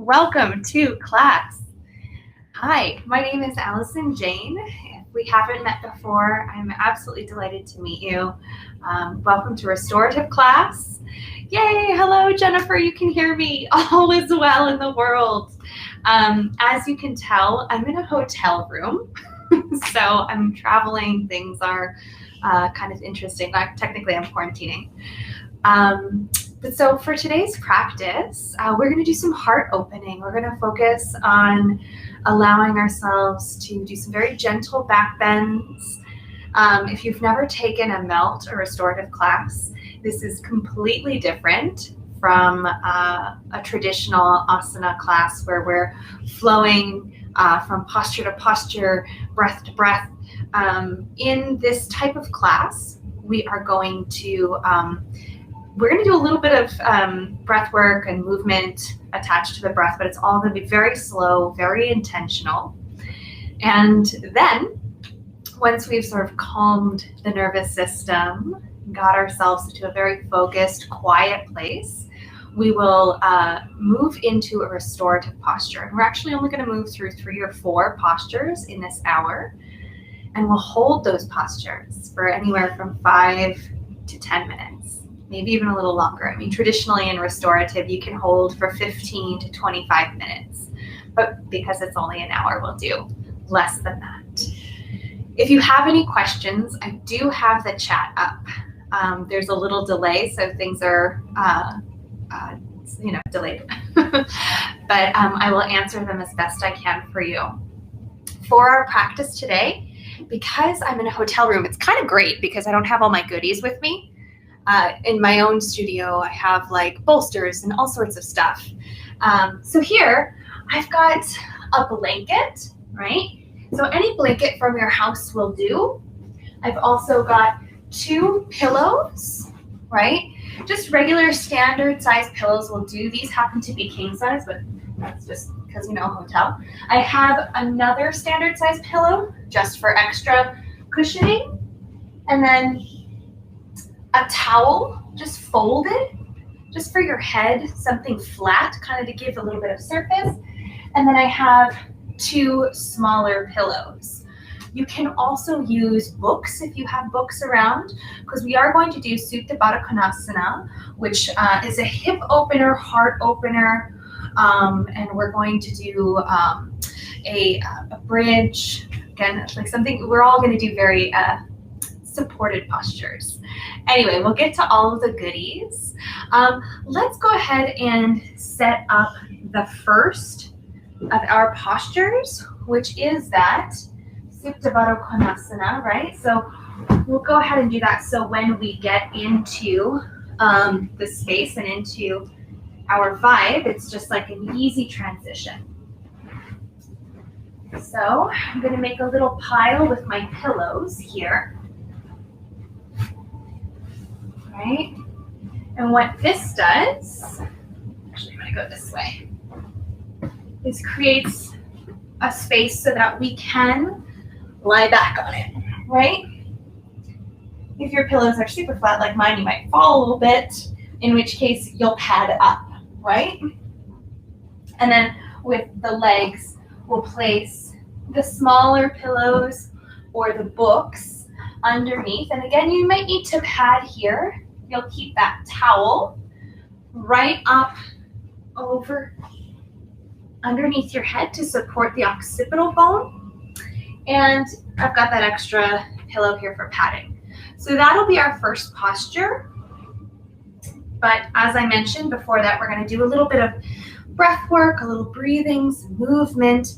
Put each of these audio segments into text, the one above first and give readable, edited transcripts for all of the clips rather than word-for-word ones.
Welcome to class. Hi, my name is Allison J. If we haven't met before, I'm absolutely delighted to meet you. Welcome to Restorative class. Yay, hello Jennifer, you can hear me. All is well in the world. As you can tell, I'm in a hotel room, so I'm traveling. Things are kind of interesting. Technically, I'm quarantining. So for today's practice, we're going to do some heart opening. We're going to focus on allowing ourselves to do some very gentle back bends. If you've never taken a melt or restorative class, this is completely different from a traditional asana class where we're flowing from posture to posture, breath to breath. In this type of class, we're going to do a little bit of breath work and movement attached to the breath, but it's all going to be very slow, very intentional. And then once we've sort of calmed the nervous system, got ourselves into a very focused, quiet place, we will move into a restorative posture. And we're actually only going to move through 3 or 4 postures in this hour. And we'll hold those postures for anywhere from 5 to 10 minutes. Maybe even a little longer. I mean, traditionally in restorative, you can hold for 15 to 25 minutes, but because it's only an hour, we'll do less than that. If you have any questions, I do have the chat up. There's a little delay, so things are, delayed, but I will answer them as best I can for you. For our practice today, because I'm in a hotel room, it's kind of great because I don't have all my goodies with me. In my own studio, I have like bolsters and all sorts of stuff. So here, I've got a blanket, right? So any blanket from your house will do. I've also got 2 pillows, right? Just regular standard size pillows will do. These happen to be king size, but that's just because, hotel. I have another standard size pillow just for extra cushioning. And then a towel just folded, just for your head, something flat, kind of to give a little bit of surface. And then I have 2 smaller pillows. You can also use books if you have books around, because we are going to do Supta Baddha Konasana, which is a hip opener, heart opener, and we're going to do a bridge, again, like something, we're all going to do very supported postures. Anyway, we'll get to all of the goodies. Let's go ahead and set up the first of our postures, which is that Supta Baddha Konasana, right? So we'll go ahead and do that. So when we get into the space and into our vibe, it's just like an easy transition. So I'm going to make a little pile with my pillows here. Right? And what this does, actually I'm going to go this way, is creates a space so that we can lie back on it, right? If your pillows are super flat like mine, you might fall a little bit, in which case you'll pad up, right? And then with the legs, we'll place the smaller pillows or the books underneath. And again, you might need to pad here. You'll keep that towel right up over underneath your head to support the occipital bone. And I've got that extra pillow here for padding. So that'll be our first posture. But as I mentioned before that, we're going to do a little bit of breath work, a little breathing, some movement,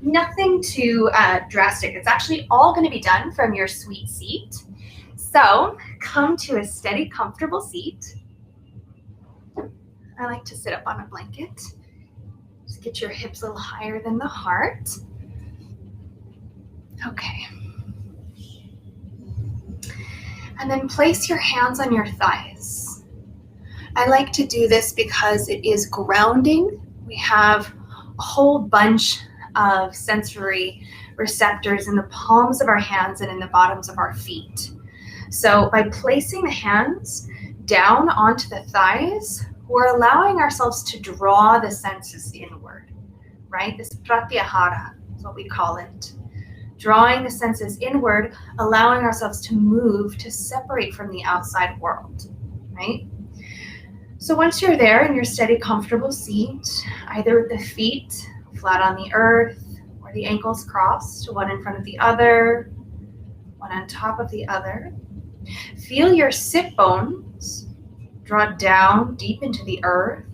nothing too drastic. It's actually all going to be done from your sweet seat. So come to a steady, comfortable seat. I like to sit up on a blanket. Just get your hips a little higher than the heart. Okay. And then place your hands on your thighs. I like to do this because it is grounding. We have a whole bunch of sensory receptors in the palms of our hands and in the bottoms of our feet. So by placing the hands down onto the thighs, we're allowing ourselves to draw the senses inward, right? This pratyahara is what we call it. Drawing the senses inward, allowing ourselves to move, to separate from the outside world, right? So once you're there in your steady, comfortable seat, either with the feet flat on the earth or the ankles crossed, one in front of the other, one on top of the other, feel your sit bones draw down deep into the earth.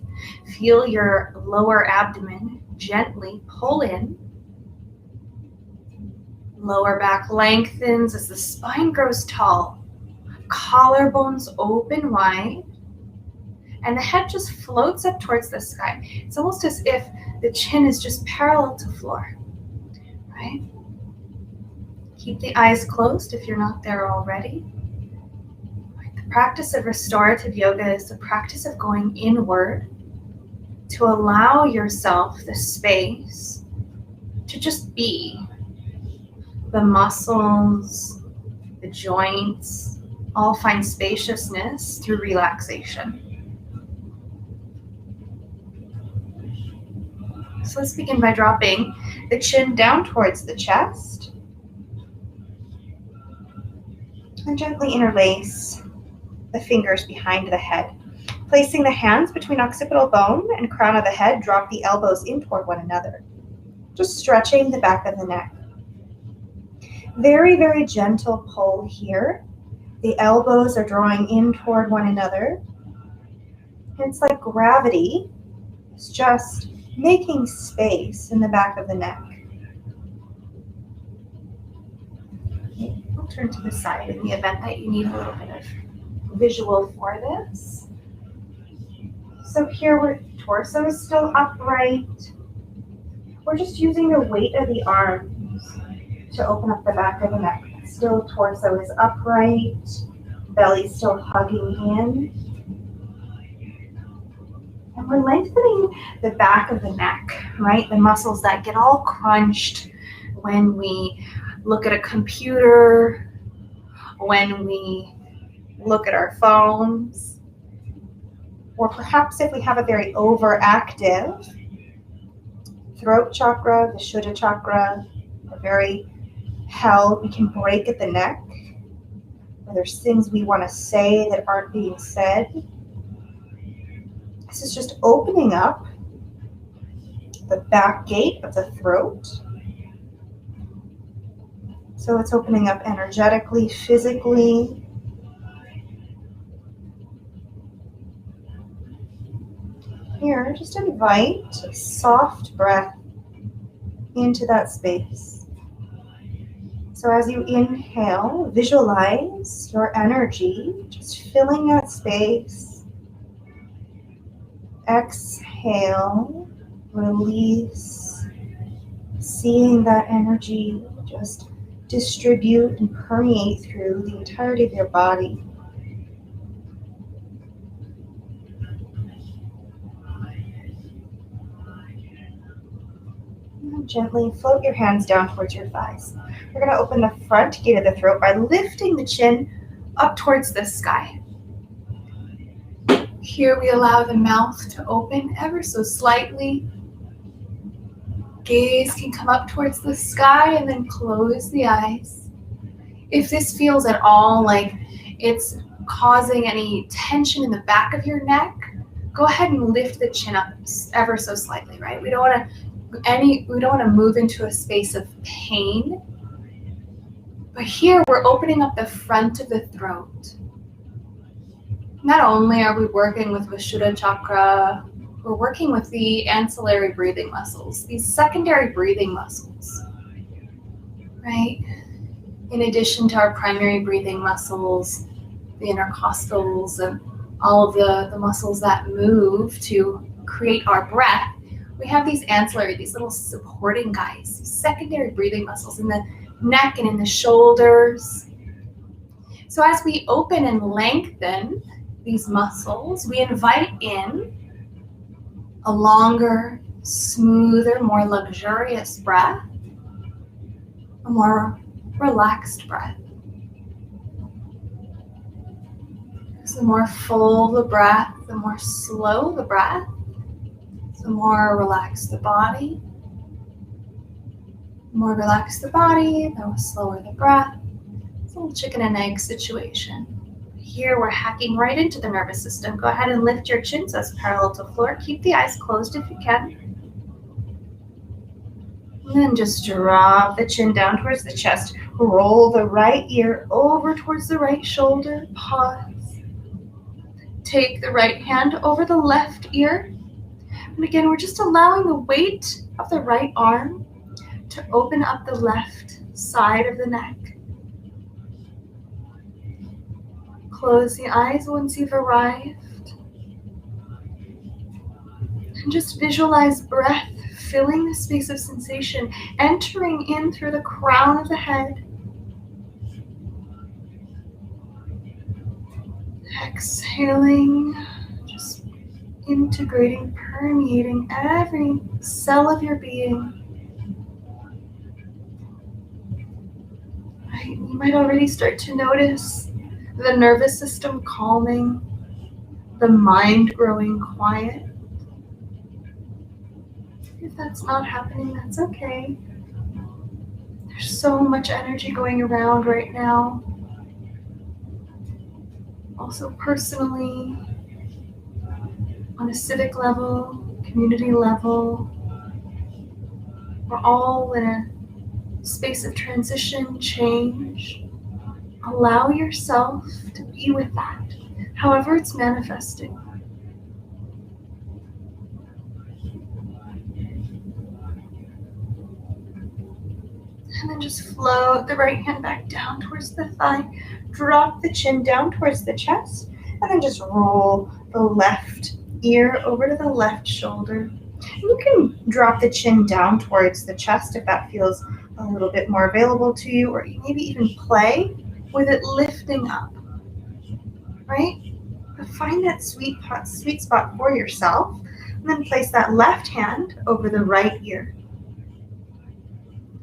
Feel your lower abdomen gently pull in. Lower back lengthens as the spine grows tall. Collarbones open wide. And the head just floats up towards the sky. It's almost as if the chin is just parallel to floor, right? Keep the eyes closed if you're not there already. The practice of restorative yoga is the practice of going inward to allow yourself the space to just be. The muscles, the joints, all find spaciousness through relaxation. So let's begin by dropping the chin down towards the chest. And gently interlace the fingers behind the head. Placing the hands between occipital bone and crown of the head, drop the elbows in toward one another. Just stretching the back of the neck. Very, very gentle pull here. The elbows are drawing in toward one another. It's like gravity is just making space in the back of the neck. Okay, I'll turn to the side in the event that you need a little bit of visual for this. So here our torso is still upright. We're just using the weight of the arms to open up the back of the neck. Still torso is upright, belly still hugging in. And we're lengthening the back of the neck, right? The muscles that get all crunched when we look at a computer, when we look at our phones, or perhaps if we have a very overactive throat chakra, the Vishuddha chakra, a very held, we can break at the neck, or there's things we want to say that aren't being said. This is just opening up the back gate of the throat. So it's opening up energetically, physically. Here, just invite a soft breath into that space. So as you inhale, visualize your energy just filling that space. Exhale, release, seeing that energy just distribute and permeate through the entirety of your body. And gently float your hands down towards your thighs. We're going to open the front gate of the throat by lifting the chin up towards the sky. Here we allow the mouth to open ever so slightly. Gaze can come up towards the sky and then close the eyes. If this feels at all like it's causing any tension in the back of your neck, go ahead and lift the chin up ever so slightly, right? We don't want to move into a space of pain. But here we're opening up the front of the throat. Not only are we working with Vishuddha chakra, we're working with the ancillary breathing muscles, these secondary breathing muscles, right? In addition to our primary breathing muscles, the intercostals and all of the muscles that move to create our breath, we have these ancillary, these little supporting guys, these secondary breathing muscles in the neck and in the shoulders. So as we open and lengthen these muscles, we invite in a longer, smoother, more luxurious breath, a more relaxed breath. The more full the breath, the more slow the breath, the more relaxed the body. The more relaxed the body, the slower the breath. It's a little chicken and egg situation. Here we're hacking right into the nervous system. Go ahead and lift your chin so it's parallel to the floor. Keep the eyes closed if you can. And then just drop the chin down towards the chest. Roll the right ear over towards the right shoulder. Pause. Take the right hand over the left ear. And again, we're just allowing the weight of the right arm to open up the left side of the neck. Close the eyes once you've arrived. And just visualize breath filling the space of sensation, entering in through the crown of the head. Exhaling, just integrating, permeating every cell of your being. Right? You might already start to notice the nervous system calming, the mind growing quiet. If that's not happening, that's okay. There's so much energy going around right now. Also personally, on a civic level, community level, we're all in a space of transition, change. Allow yourself to be with that, however it's manifesting. And then just float the right hand back down towards the thigh. Drop the chin down towards the chest. And then just roll the left ear over to the left shoulder. And you can drop the chin down towards the chest if that feels a little bit more available to you, or you maybe even play with it lifting up, right? But find that sweet spot for yourself, and then place that left hand over the right ear.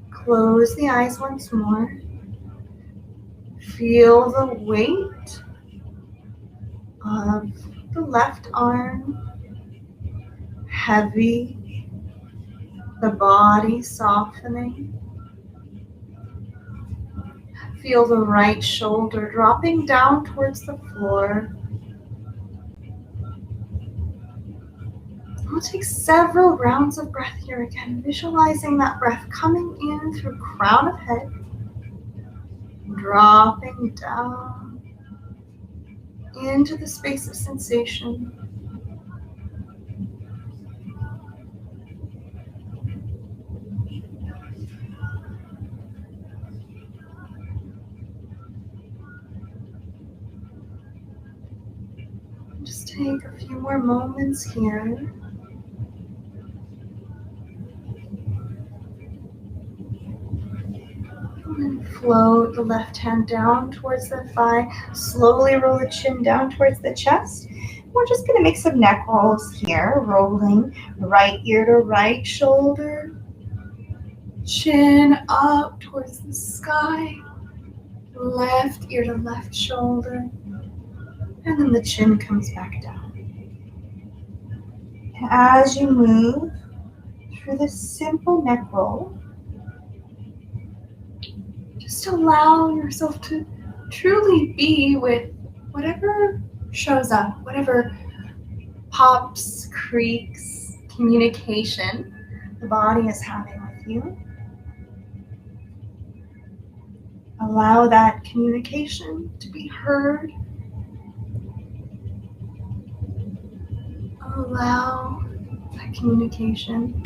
Close the eyes once more. Feel the weight of the left arm, heavy, the body softening. Feel the right shoulder dropping down towards the floor. We'll take several rounds of breath here again, visualizing that breath coming in through crown of head, dropping down into the space of sensation. Just take a few more moments here. And then float the left hand down towards the thigh. Slowly roll the chin down towards the chest. We're just going to make some neck rolls here, rolling right ear to right shoulder. Chin up towards the sky. Left ear to left shoulder. And then the chin comes back down. As you move through this simple neck roll, just allow yourself to truly be with whatever shows up, whatever pops, creaks, communication the body is having with you. Allow that communication to be heard. Allow that communication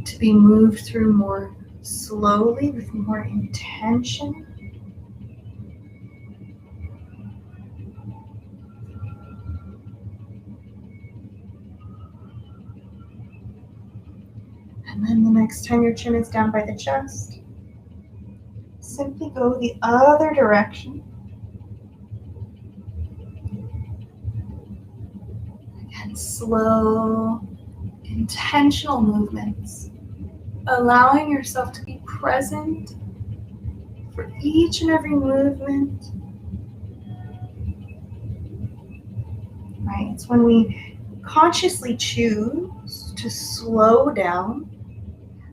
to be moved through more slowly with more intention. And then the next time your chin is down by the chest, simply go the other direction. Again, slow, intentional movements. Allowing yourself to be present for each and every movement. right? It's when we consciously choose to slow down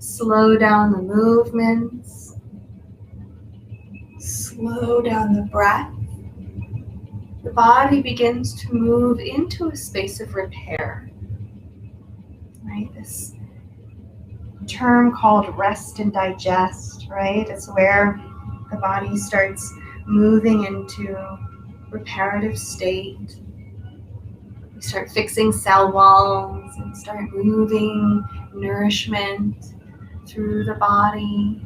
the movements, slow down the breath. The body begins to move into a space of repair, right? This term called rest and digest, right? It's where the body starts moving into reparative state. We start fixing cell walls and start moving nourishment through the body,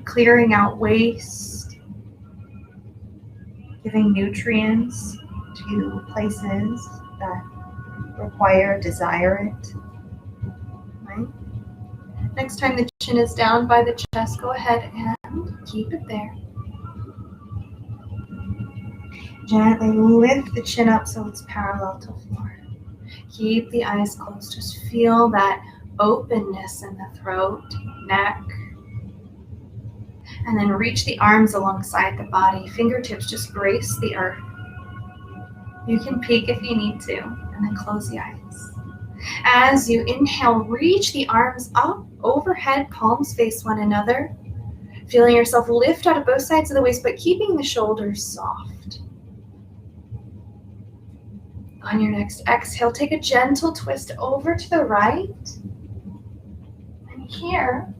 clearing out waste, giving nutrients to places that require, desire it, right? Next time the chin is down by the chest, go ahead and keep it there. Gently lift the chin up so it's parallel to the floor. Keep the eyes closed. Just feel that openness in the throat, neck. And then reach the arms alongside the body. Fingertips just grace the earth. You can peek if you need to, and then close the eyes. As you inhale, reach the arms up overhead, palms face one another. Feeling yourself lift out of both sides of the waist, but keeping the shoulders soft. On your next exhale, take a gentle twist over to the right. And here,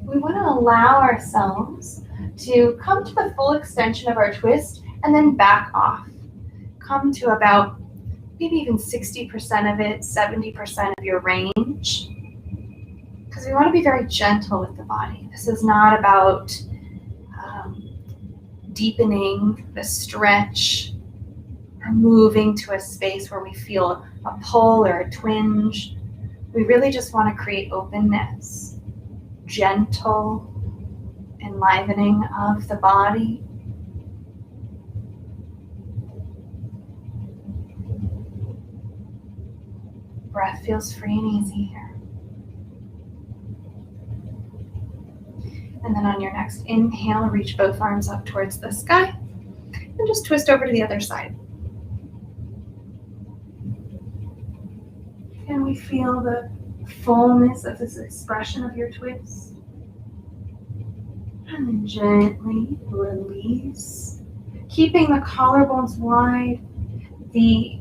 we want to allow ourselves to come to the full extension of our twist and then back off. Come to about maybe even 60% of it, 70% of your range. Because we want to be very gentle with the body. This is not about deepening the stretch or moving to a space where we feel a pull or a twinge. We really just want to create openness, gentle enlivening of the body. Breath feels free and easy here. And then on your next inhale, reach both arms up towards the sky and just twist over to the other side. Can we feel the fullness of this expression of your twist? And then gently release, keeping the collarbones wide, the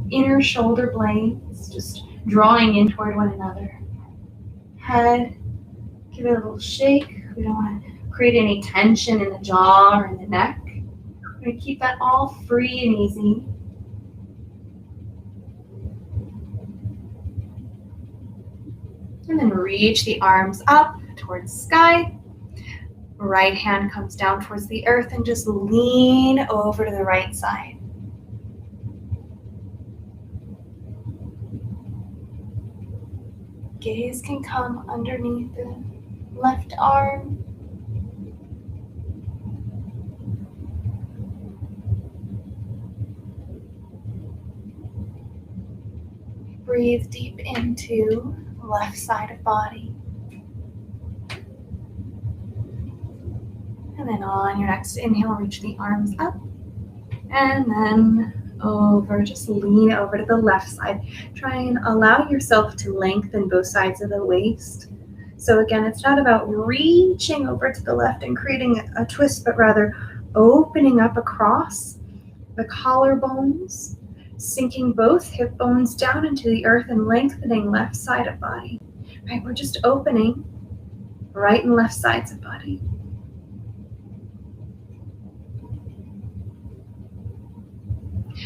inner shoulder blades just drawing in toward one another. Head, give it a little shake. We don't want to create any tension in the jaw or in the neck. We're going to keep that all free and easy. And then reach the arms up towards sky. Right hand comes down towards the earth and just lean over to the right side. Gaze can come underneath the left arm. Breathe deep into the left side of body. And then on your next inhale, reach the arms up. And then over, just lean over to the left side. Try and allow yourself to lengthen both sides of the waist. So again, it's not about reaching over to the left and creating a twist, but rather opening up across the collarbones, sinking both hip bones down into the earth and lengthening left side of body. Right, we're just opening right and left sides of body.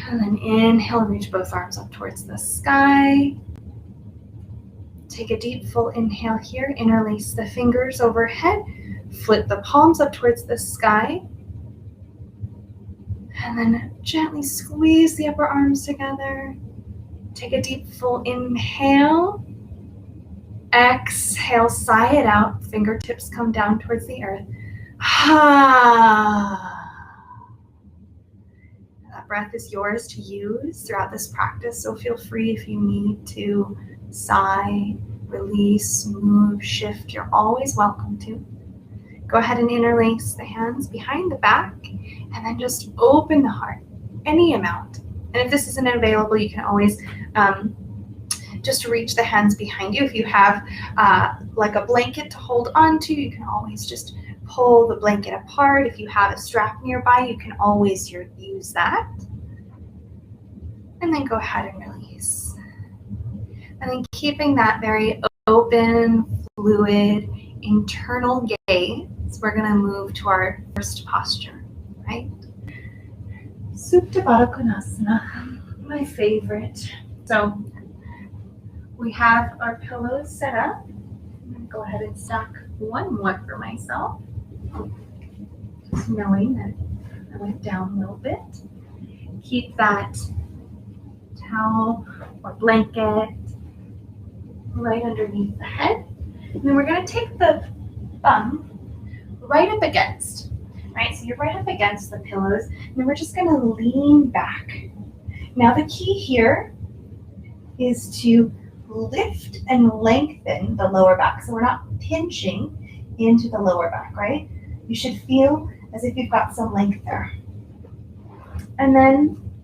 And then inhale, reach both arms up towards the sky. Take a deep full inhale here, interlace the fingers overhead, flip the palms up towards the sky, and then gently squeeze the upper arms together. Take a deep full inhale, exhale, sigh it out, fingertips come down towards the earth. That breath is yours to use throughout this practice, so feel free if you need to sigh, release, move, shift. You're always welcome to. Go ahead and interlace the hands behind the back and then just open the heart any amount And if this isn't available, you can always just reach the hands behind you. If you have like a blanket to hold on to, you can always just pull the blanket apart. If you have a strap nearby, you can always use that. And then go ahead and release. And then keeping that very open, fluid, internal gaze, we're going to move to our first posture, right? Supta Baddha Konasana, my favorite. So we have our pillows set up. I'm going to go ahead and stack one more for myself, just knowing that I went down a little bit. Keep that towel or blanket right underneath the head. And then we're going to take the bum right up against, right? So you're right up against the pillows, and then we're just going to lean back. Now the key here is to lift and lengthen the lower back. So we're not pinching into the lower back, right? You should feel as if you've got some length there. And then